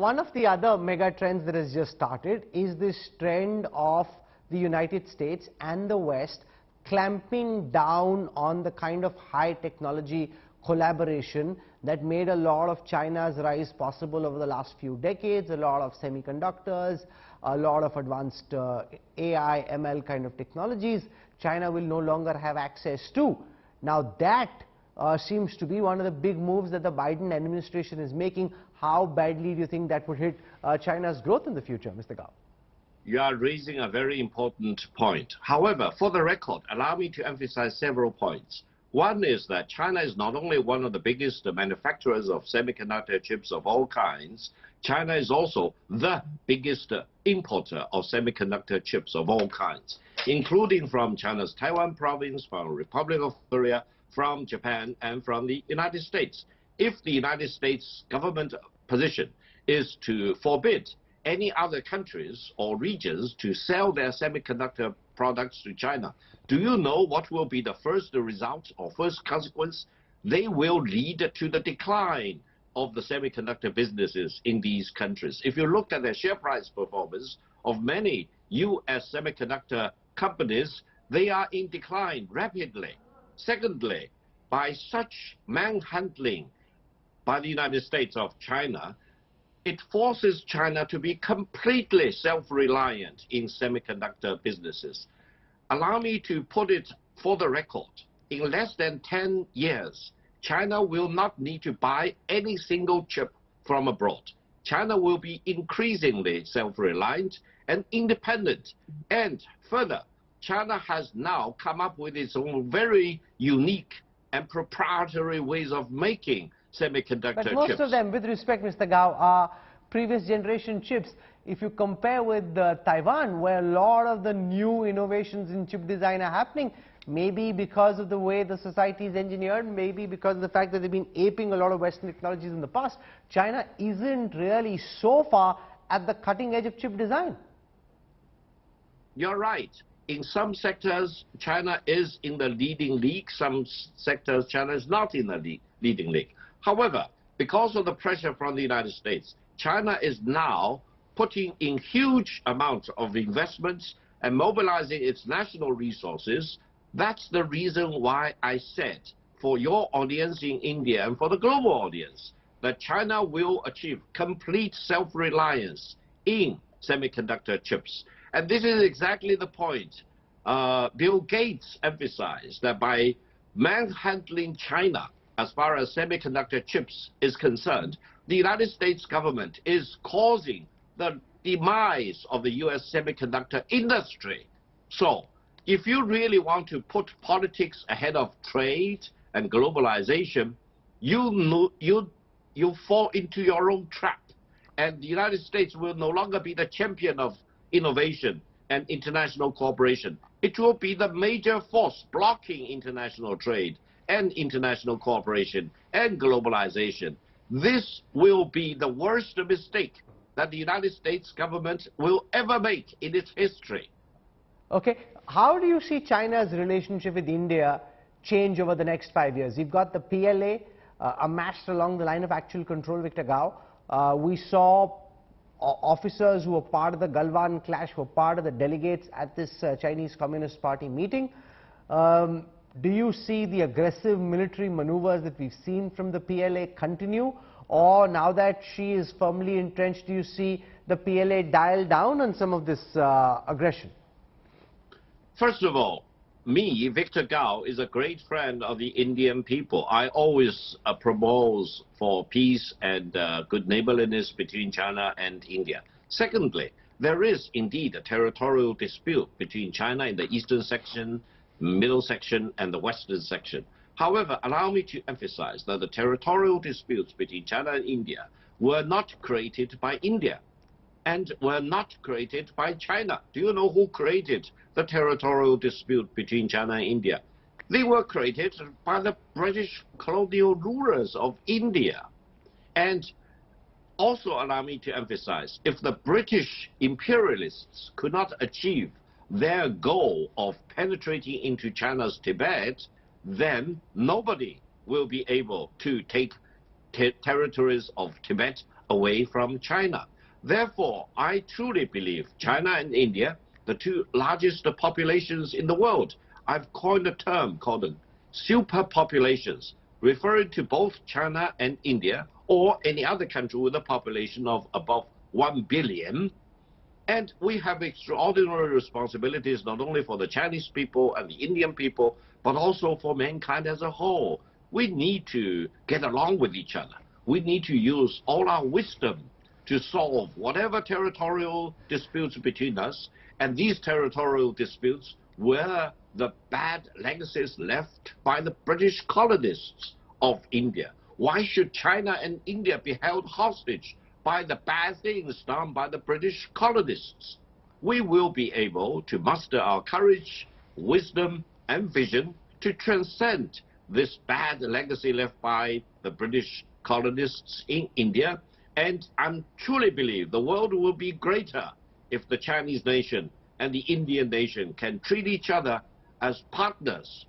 one of the other mega trends that has just started is this trend of the United States and the West clamping down on the kind of high technology collaboration that made a lot of China's rise possible over the last few decades, a lot of semiconductors, a lot of advanced AI, ML kind of technologies. China will no longer have access to. Now that seems to be one of the big moves that the Biden administration is making. How badly do you think that would hit China's growth in the future, Mr. Gao? You are raising a very important point. However, for the record, allow me to emphasize several points. One is that China is not only one of the biggest manufacturers of semiconductor chips of all kinds, China is also the biggest importer of semiconductor chips of all kinds, including from China's Taiwan province, from the Republic of Korea, from Japan, and from the United States. If the United States government position is to forbid any other countries or regions to sell their semiconductor products to China, do you know what will be the first result or first consequence? They will lead to the decline of the semiconductor businesses in these countries. If you look at the share price performance of many U.S. semiconductor companies, they are in decline rapidly. Secondly, by such manhandling by the United States of China, it forces China to be completely self-reliant in semiconductor businesses. Allow me to put it for the record. In less than 10 years, China will not need to buy any single chip from abroad. China will be increasingly self-reliant and independent. And further, China has now come up with its own very unique and proprietary ways of making semiconductor chips. But most of them, with respect, Mr. Gao, are previous generation chips. If you compare with Taiwan, where a lot of the new innovations in chip design are happening, maybe because of the way the society is engineered, maybe because of the fact that they've been aping a lot of Western technologies in the past, China isn't really so far at the cutting edge of chip design. You're right. In some sectors, China is in the leading league. Some sectors, China is not in the leading league. However, because of the pressure from the United States, China is now putting in huge amounts of investments and mobilizing its national resources. That's the reason why I said, for your audience in India and for the global audience, that China will achieve complete self-reliance in semiconductor chips. And this is exactly the point. Bill Gates emphasized that by manhandling China as far as semiconductor chips is concerned, the United States government is causing the demise of the U.S. semiconductor industry. So, if you really want to put politics ahead of trade and globalization, you fall into your own trap. And the United States will no longer be the champion of innovation and international cooperation. It will be the major force blocking international trade and international cooperation and globalization. This will be the worst mistake that the United States government will ever make in its history. Okay, how do you see China's relationship with India change over the next 5 years? You've got the PLA amassed along the line of actual control, Victor Gao. We saw officers who were part of the Galwan clash, who were part of the delegates at this Chinese Communist Party meeting. Do you see the aggressive military maneuvers that we've seen from the PLA continue? Or now that Xi is firmly entrenched, do you see the PLA dial down on some of this aggression? First of all, me, Victor Gao, is a great friend of the Indian people. I always propose for peace and good neighborliness between China and India. Secondly, there is indeed a territorial dispute between China in the eastern section, middle section, and the western section. However, allow me to emphasize that the territorial disputes between China and India were not created by India and were not created by China. Do you know who created the territorial dispute between China and India? They were created by the British colonial rulers of India. And also allow me to emphasize, if the British imperialists could not achieve their goal of penetrating into China's Tibet, then nobody will be able to take territories of Tibet away from China. Therefore, I truly believe China and India, the two largest populations in the world, I've coined a term called superpopulations, referring to both China and India or any other country with a population of above 1 billion. And we have extraordinary responsibilities not only for the Chinese people and the Indian people, but also for mankind as a whole. We need to get along with each other. We need to use all our wisdom to solve whatever territorial disputes between us. And these territorial disputes were the bad legacies left by the British colonists of India. Why should China and India be held hostage by the bad things done by the British colonists? We will be able to muster our courage, wisdom, and vision to transcend this bad legacy left by the British colonists in India. And I truly believe the world will be greater if the Chinese nation and the Indian nation can treat each other as partners